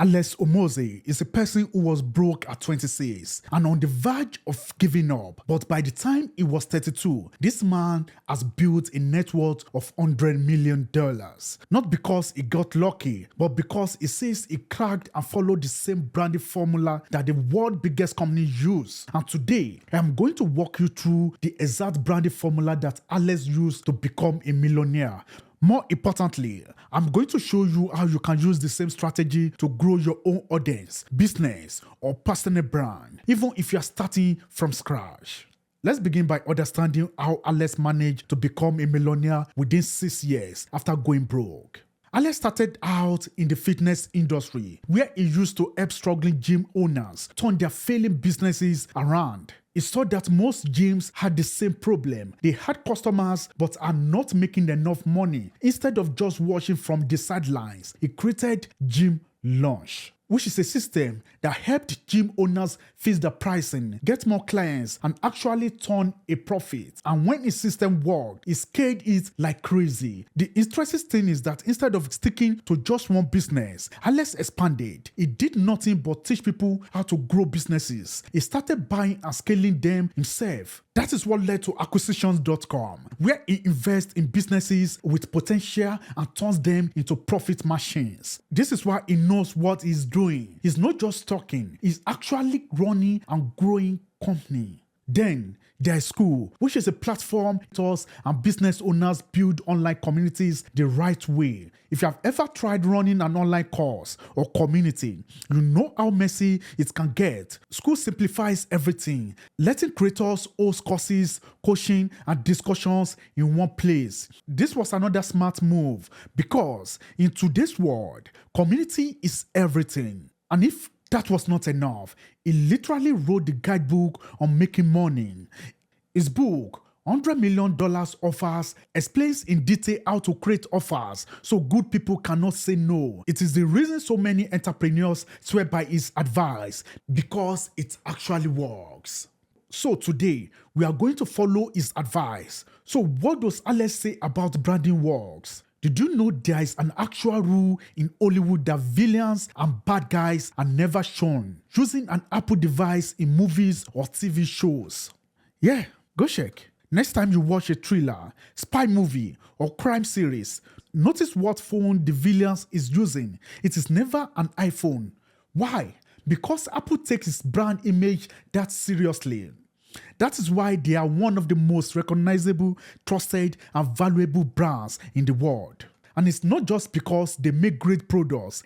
Alex Hormozi is a person who was broke at 26 and on the verge of giving up. But by the time he was 32, this man has built a net worth of $100 million. Not because he got lucky, but because he says he cracked and followed the same branding formula that the world's biggest company use. And today, I am going to walk you through the exact branding formula that Alex used to become a millionaire. More importantly, I'm going to show you how you can use the same strategy to grow your own audience, business, or personal brand, even if you're starting from scratch. Let's begin by understanding how Alex managed to become a millionaire within 6 years after going broke. Alex started out in the fitness industry, where he used to help struggling gym owners turn their failing businesses around. He saw that most gyms had the same problem. They had customers but are not making enough money. Instead of just watching from the sidelines, he created Gym Launch, which is a system that helped gym owners fix the pricing, get more clients, and actually turn a profit. And when his system worked, he scaled it like crazy. The interesting thing is that instead of sticking to just one business, Alex expanded. He did nothing but teach people how to grow businesses. He started buying and scaling them himself. That is what led to acquisitions.com, where he invests in businesses with potential and turns them into profit machines. This is why he knows what he's doing. He's not just talking, he's actually running and growing company. Then there's School, which is a platform mentors and business owners build online communities the right way. If you have ever tried running an online course or community, you know how messy it can get. School simplifies everything, letting creators host courses, coaching, and discussions in one place. This was another smart move because in today's world, community is everything. And if that was not enough, he literally wrote the guidebook on making money. His book, $100 million Offers, explains in detail how to create offers so good people cannot say no. It is the reason so many entrepreneurs swear by his advice, because it actually works. So today, we are going to follow his advice. So what does Alex say about branding works? Did you know there is an actual rule in Hollywood that villains and bad guys are never shown using an Apple device in movies or TV shows? Yeah, go check. Next time you watch a thriller, spy movie, or crime series, notice what phone the villains is using. It is never an iPhone. Why? Because Apple takes its brand image that seriously. That is why they are one of the most recognizable, trusted, and valuable brands in the world. And it's not just because they make great products.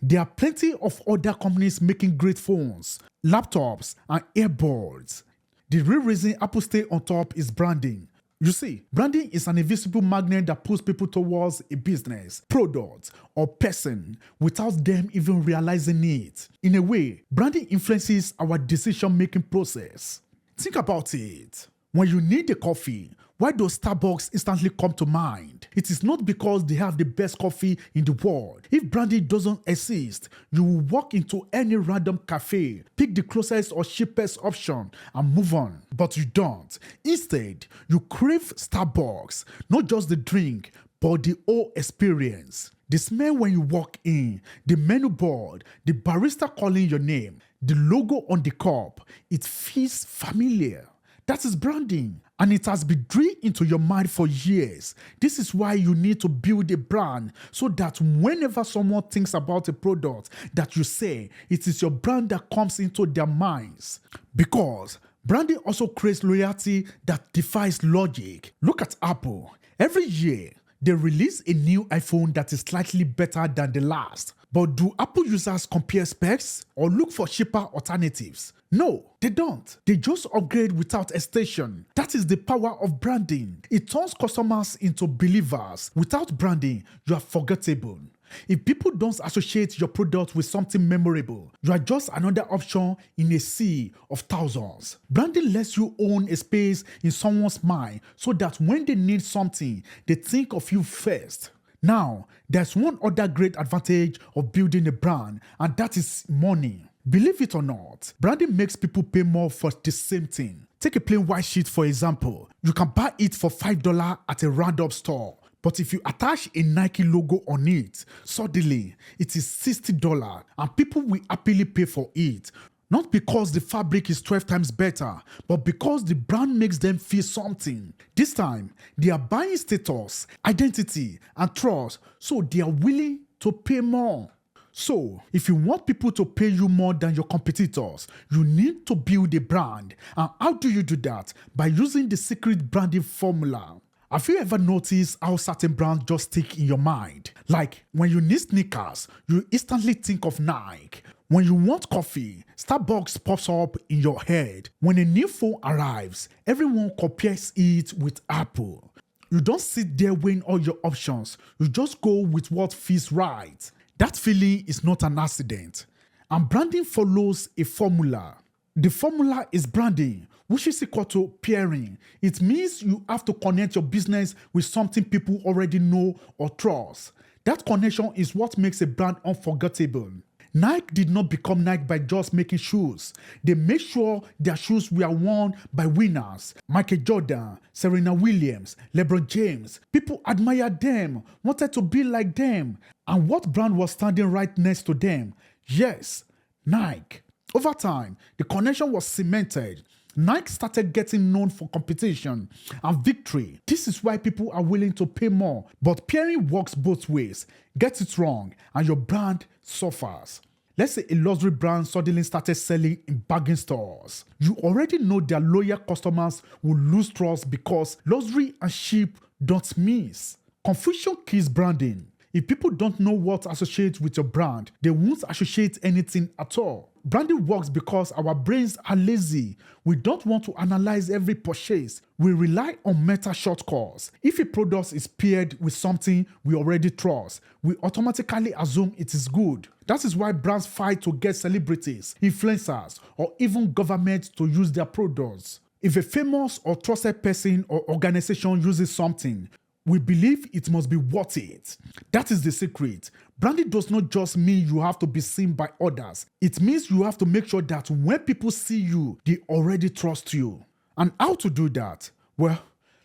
There are plenty of other companies making great phones, laptops, and earbuds. The real reason Apple stays on top is branding. You see, branding is an invisible magnet that pulls people towards a business, product, or person without them even realizing it. In a way, branding influences our decision-making process. Think about it. When you need a coffee, why does Starbucks instantly come to mind? It is not because they have the best coffee in the world. If branding doesn't exist, you will walk into any random cafe, pick the closest or cheapest option, and move on. But you don't. Instead, you crave Starbucks, not just the drink, but the whole experience. The smell when you walk in, the menu board, the barista calling your name, the logo on the cup, it feels familiar. That is branding, and it has been drilled into your mind for years. This is why you need to build a brand so that whenever someone thinks about a product that you say, it is your brand that comes into their minds. Because branding also creates loyalty that defies logic. Look at Apple. Every year, they release a new iPhone that is slightly better than the last. But do Apple users compare specs or look for cheaper alternatives? No, they don't. They just upgrade without hesitation. That is the power of branding. It turns customers into believers. Without branding, you are forgettable. If people don't associate your product with something memorable, you are just another option in a sea of thousands. Branding lets you own a space in someone's mind so that when they need something, they think of you first. Now, there's one other great advantage of building a brand, and that is money. Believe it or not, branding makes people pay more for the same thing. Take a plain white sheet for example. You can buy it for $5 at a random store. But if you attach a Nike logo on it, suddenly it is $60 and people will happily pay for it. Not because the fabric is 12 times better, but because the brand makes them feel something. This time, they are buying status, identity, and trust, so they are willing to pay more. So, if you want people to pay you more than your competitors, you need to build a brand. And how do you do that? By using the secret branding formula. Have you ever noticed how certain brands just stick in your mind? Like when you need sneakers, you instantly think of Nike. When you want coffee, Starbucks pops up in your head. When a new phone arrives, everyone compares it with Apple. You don't sit there weighing all your options. You just go with what feels right. That feeling is not an accident. And branding follows a formula. The formula is branding, which is equal to pairing. It means you have to connect your business with something people already know or trust. That connection is what makes a brand unforgettable. Nike did not become Nike by just making shoes. They made sure their shoes were worn by winners. Michael Jordan, Serena Williams, LeBron James. People admired them, wanted to be like them. And what brand was standing right next to them? Yes, Nike. Over time, the connection was cemented. Nike started getting known for competition and victory. This is why people are willing to pay more. But pairing works both ways. Get it wrong and your brand suffers. Let's say a luxury brand suddenly started selling in bargain stores. You already know their loyal customers will lose trust because luxury and cheap don't mix. Confusion kills branding. If people don't know what to associate with your brand, they won't associate anything at all. Branding works because our brains are lazy. We don't want to analyze every purchase. We rely on meta shortcuts. If a product is paired with something we already trust, we automatically assume it is good. That is why brands fight to get celebrities, influencers, or even governments to use their products. If a famous or trusted person or organization uses something, we believe it must be worth it. That is the secret. Branding does not just mean you have to be seen by others. It means you have to make sure that when people see you, they already trust you. And how to do that? Well,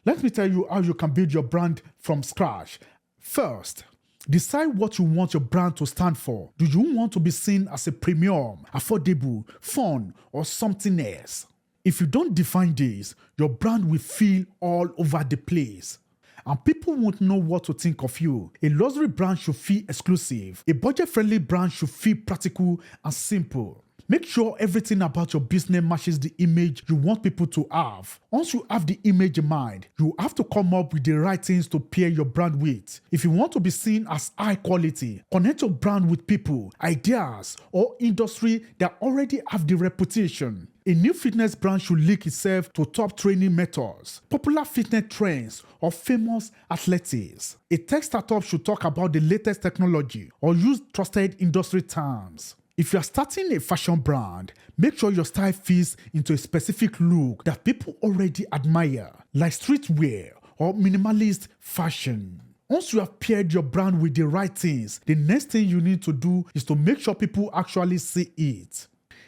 let me tell you how you can build your brand from scratch. First, decide what you want your brand to stand for. Do you want to be seen as a premium, affordable, fun, or something else? If you don't define this, your brand will feel all over the place. And people won't know what to think of you. A luxury brand should feel exclusive. A budget-friendly brand should feel practical and simple. Make sure everything about your business matches the image you want people to have. Once you have the image in mind, you have to come up with the right things to pair your brand with. If you want to be seen as high quality, connect your brand with people, ideas, or industry that already have the reputation. A new fitness brand should link itself to top training methods, popular fitness trends, or famous athletes. A tech startup should talk about the latest technology or use trusted industry terms. If you are starting a fashion brand, make sure your style fits into a specific look that people already admire, like streetwear or minimalist fashion. Once you have paired your brand with the right things, the next thing you need to do is to make sure people actually see it.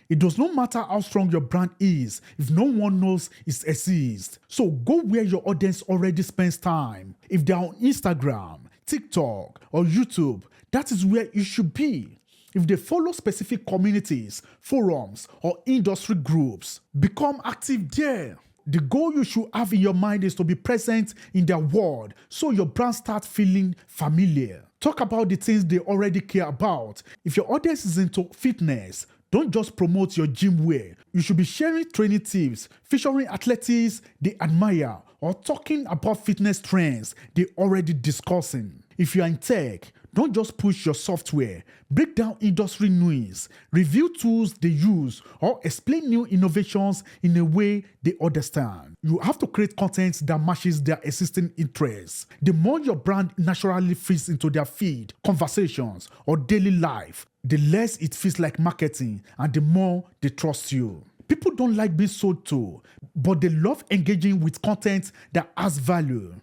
It does not matter how strong your brand is if no one knows it exists. So go where your audience already spends time. If they're on Instagram, TikTok, or YouTube, that is where you should be. If they follow specific communities, forums, or industry groups, become active there. The goal you should have in your mind is to be present in their world so your brand starts feeling familiar. Talk about the things they already care about. If your audience is into fitness, don't just promote your gym wear. You should be sharing training tips, featuring athletes they admire, or talking about fitness trends they already discussing. If you are in tech, don't just push your software. Break down industry news, review tools they use, or explain new innovations in a way they understand. You have to create content that matches their existing interests. The more your brand naturally fits into their feed, conversations, or daily life, the less it feels like marketing and the more they trust you. People don't like being sold to, but they love engaging with content that has value.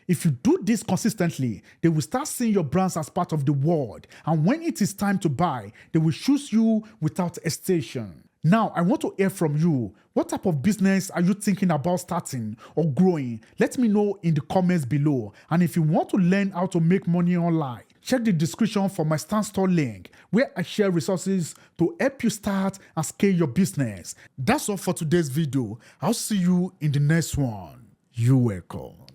If you do this consistently, they will start seeing your brands as part of the world, and when it is time to buy, they will choose you without hesitation. Now, I want to hear from you. What type of business are you thinking about starting or growing? Let me know in the comments below. And if you want to learn how to make money online, check the description for my Stand Store link, where I share resources to help you start and scale your business. That's all for today's video. I'll see you in the next one. You're welcome.